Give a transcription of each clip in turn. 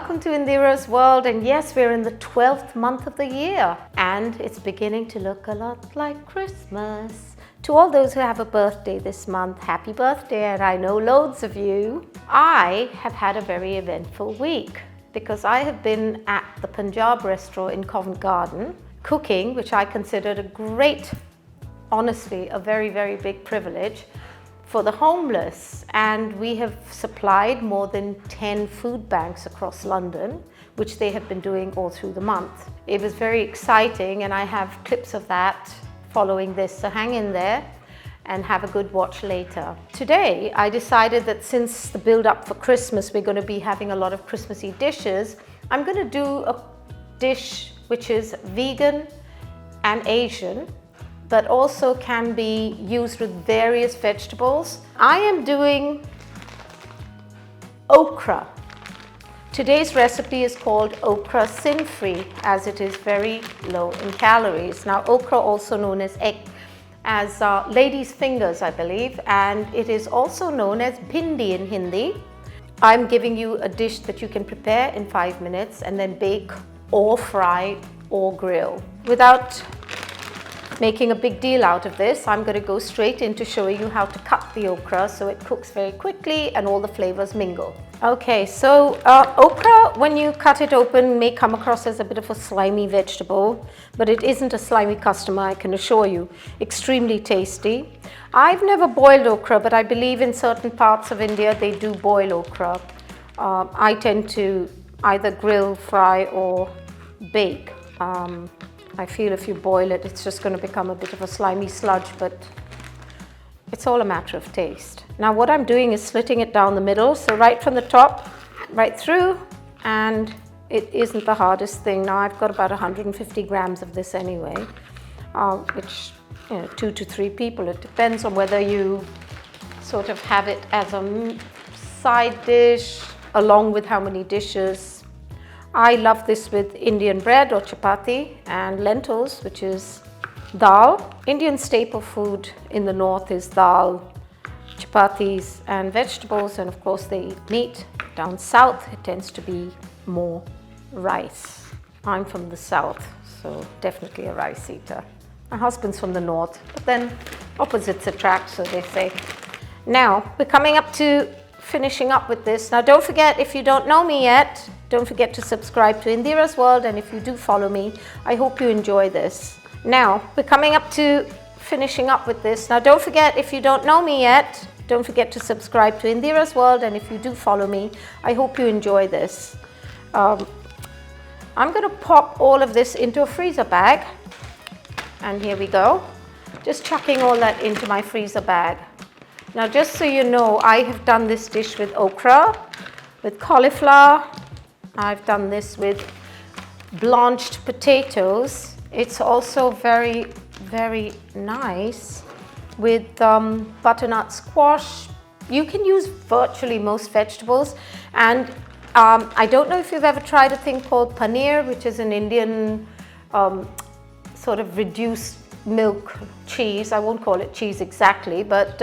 welcome to Indira's World, and yes, we're in the 12th month of the year and it's beginning to look a lot like Christmas. To all those who have a birthday this month, happy birthday, and I know loads of you. I have had a very eventful week because I have been at the Punjab restaurant in Covent Garden cooking, which I considered a great, honestly, a very, very big privilege for the homeless, and we have supplied more than 10 food banks across London, which they have been doing all through the month. It was very exciting, and I have clips of that following this, so hang in there and have a good watch later. Today I decided that since the build up for Christmas, we're going to be having a lot of Christmassy dishes. I'm going to do a dish which is vegan and Asian, but also can be used with various vegetables. I am doing okra. Today's recipe is called okra sin-free, as it is very low in calories. Now, okra, also known as ladies' fingers, I believe, and it is also known as bhindi in Hindi. I'm giving you a dish that you can prepare in 5 minutes and then bake or fry or grill. Without making a big deal out of this, I'm going to go straight into showing you how to cut the okra so it cooks very quickly and all the flavors mingle. Okay, so okra, when you cut it open, may come across as a bit of a slimy vegetable, but it isn't a slimy customer, I can assure you. Extremely tasty. I've never boiled okra, but I believe in certain parts of India they do boil okra. I tend to either grill, fry or bake. I feel if you boil it, it's just going to become a bit of a slimy sludge, but it's all a matter of taste. Now what I'm doing is slitting it down the middle, so right from the top, right through, and it isn't the hardest thing. Now I've got about 150 grams of this anyway, which, 2 to 3 people. It depends on whether you sort of have it as a side dish, along with how many dishes. I love this with Indian bread or chapati and lentils, which is dal. Indian staple food in the north is dal, chapatis and vegetables, and of course they eat meat. Down south it tends to be more rice. I'm from the south, so definitely a rice eater. My husband's from the north, but then opposites attract, so they say. Now we're coming up to finishing up with this. Now don't forget, if you don't know me yet, don't forget to subscribe to Indira's World, and if you do follow me, I hope you enjoy this. Now we're coming up to finishing up with this. Now don't forget, if you don't know me yet, don't forget to subscribe to Indira's World, and if you do follow me, I hope you enjoy this. I'm going to pop all of this into a freezer bag, and here we go. Just chucking all that into my freezer bag. Now just so you know, I have done this dish with okra, with cauliflower. I've done this with blanched potatoes. It's also very, very nice with butternut squash. You can use virtually most vegetables, and I don't know if you've ever tried a thing called paneer, which is an Indian sort of reduced milk cheese. I won't call it cheese exactly, but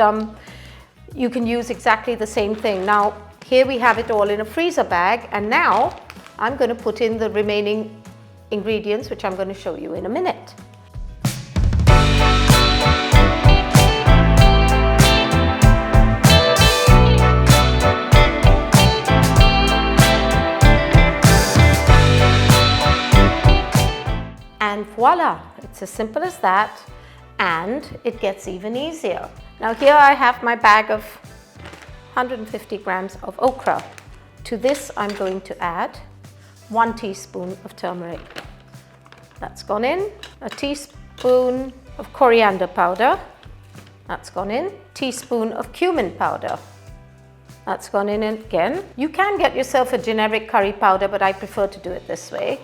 you can use exactly the same thing. Now here we have it all in a freezer bag, and now I'm going to put in the remaining ingredients, which I'm going to show you in a minute. And voila, it's as simple as that, and it gets even easier. Now here I have my bag of 150 grams of okra. To this I'm going to add 1 teaspoon of turmeric. That's gone in. A teaspoon of coriander powder. That's gone in. Teaspoon of cumin powder. That's gone in again. You can get yourself a generic curry powder, but I prefer to do it this way.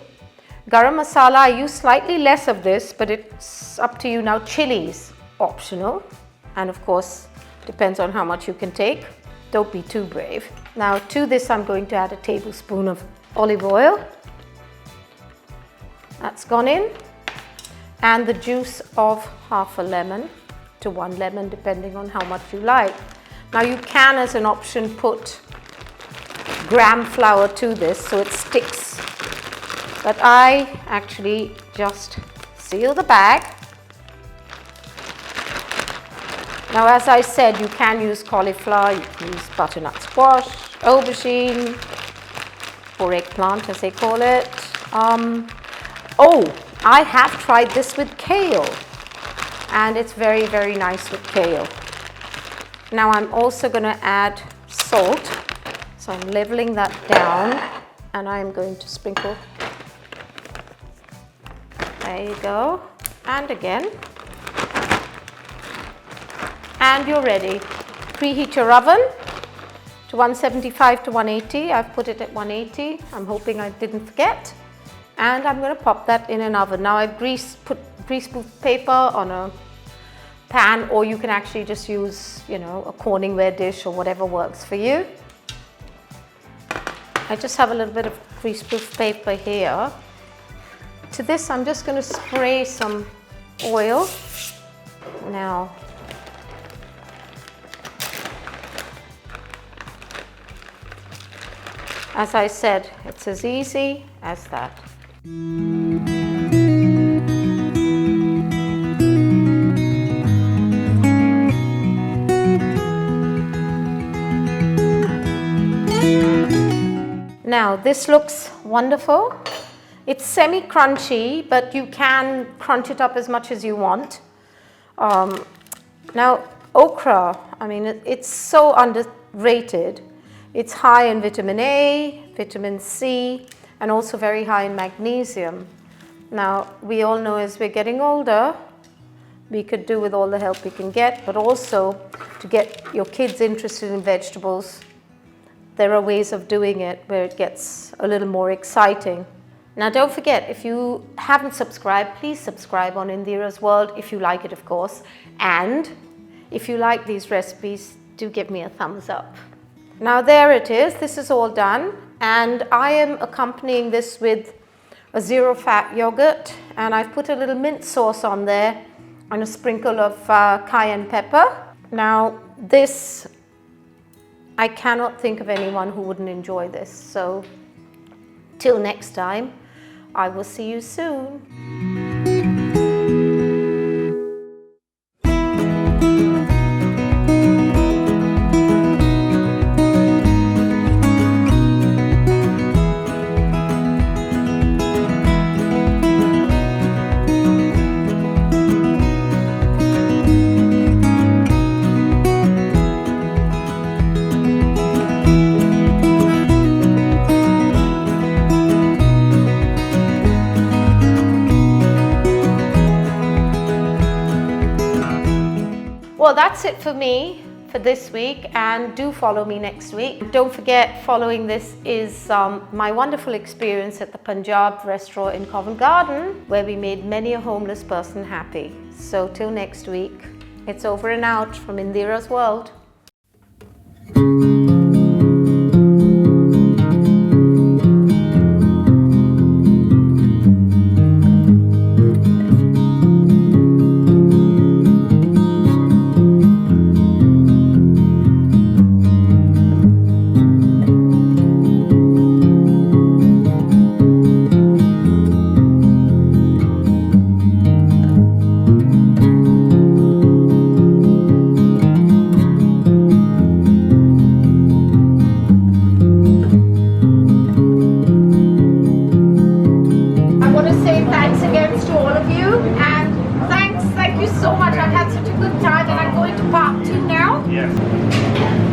Garam masala, I use slightly less of this, but it's up to you. Now chilies, optional, and of course depends on how much you can take. Don't be too brave. Now to this I'm going to add a tablespoon of olive oil. That's gone in. And the juice of half a lemon to 1 lemon, depending on how much you like. Now you can, as an option, put gram flour to this so it sticks. But I actually just seal the bag. Now, as I said, you can use cauliflower, you can use butternut squash, aubergine, or eggplant as they call it. Oh, I have tried this with kale, and it's very, very nice with kale. Now I'm also going to add salt, so I'm leveling that down, and I'm going to sprinkle. There you go, and again. And you're ready. Preheat your oven to 175 to 180. I've put it at 180. I'm hoping I didn't forget. And I'm going to pop that in an oven. Now I've put greaseproof paper on a pan, or you can actually just use, you know, a Corningware dish or whatever works for you. I just have a little bit of greaseproof paper here. To this, I'm just going to spray some oil. Now, as I said, it's as easy as that. Now, this looks wonderful. It's semi-crunchy, but you can crunch it up as much as you want. Now, okra, I mean, it's so underrated. It's high in vitamin A, vitamin C, and also very high in magnesium. Now, we all know as we're getting older, we could do with all the help we can get, but also to get your kids interested in vegetables, there are ways of doing it where it gets a little more exciting. Now, don't forget, if you haven't subscribed, please subscribe on Indira's World, if you like it, of course. And if you like these recipes, do give me a thumbs up. Now, there it is. This is all done. And I am accompanying this with a zero-fat yogurt. And I've put a little mint sauce on there and a sprinkle of cayenne pepper. Now, this, I cannot think of anyone who wouldn't enjoy this. So, till next time, I will see you soon. Well, that's it for me for this week, and do follow me next week. Don't forget, following this is my wonderful experience at the Punjab restaurant in Covent Garden, where we made many a homeless person happy. So till next week, it's over and out from Indira's World.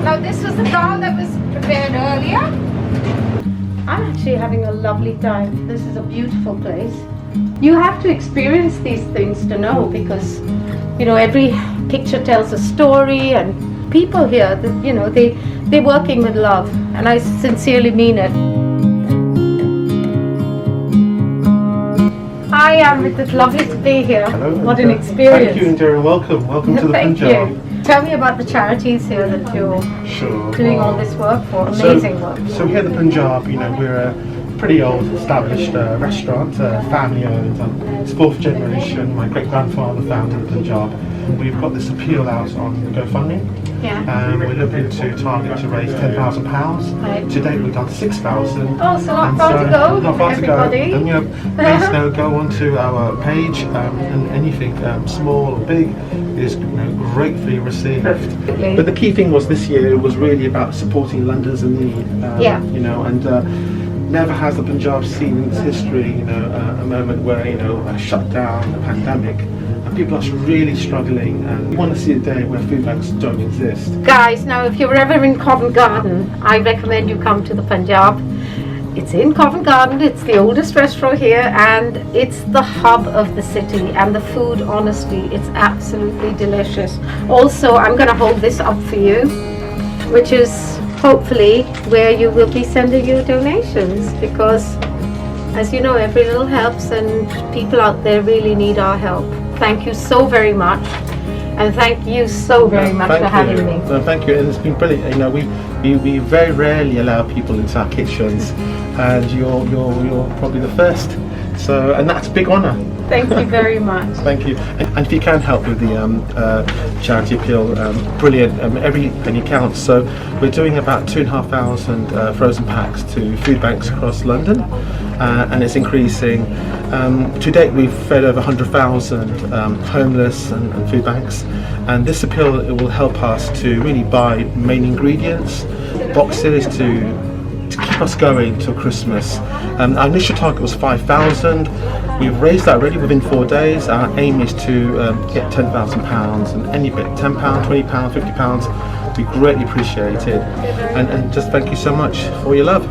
Now this was the dal that was prepared earlier. I'm actually having a lovely time. This is a beautiful place. You have to experience these things to know, because you know every picture tells a story, and people here, you know, they're working with love, and I sincerely mean it. Hi, Amrit, it's lovely to be here. Hello, what an experience. Thank you, Indiraa. Welcome to the Thank Punjab. you. Tell me about the charities here that you're doing all this work for. Amazing work. So here at the Punjab, you know, we're a pretty old established restaurant, family owned. It's fourth generation. My great grandfather founded the Punjab. We've got this appeal out on GoFundMe. Yeah. We're looking to target to raise £10,000. Right. To date, we've done 6,000. Oh, so not far to go, Not far everybody. to go. And please go onto our page, and anything small or big is gratefully received. Perfectly. But the key thing was this year was really about supporting Londoners in need. Never has the Punjab seen in its history, a moment where a shutdown, a pandemic, and people are really struggling. And we want to see a day where food banks don't exist. Guys, now if you're ever in Covent Garden, I recommend you come to the Punjab. It's in Covent Garden, it's the oldest restaurant here, and it's the hub of the city, and the food, honestly, it's absolutely delicious. Also, I'm going to hold this up for you, which is hopefully where you will be sending your donations, because as you know, every little helps, and people out there really need our help. Thank you so very much. And thank you so very much for having me. No, thank you, and it's been brilliant. We very rarely allow people into our kitchens, and you're probably the first. So, and that's a big honour. Thank you very much. Thank you. And if you can help with the charity appeal, brilliant. Every penny counts. So we're doing about 2,500 frozen packs to food banks across London, and it's increasing. To date, we've fed over 100,000 homeless and food banks. And this appeal, it will help us to really buy main ingredients, boxes to keep us going till Christmas. Our initial target was 5,000. We've raised that already within 4 days. Our aim is to get £10,000, and any bit, £10, £20, £50, we greatly appreciate it. And just thank you so much for your love.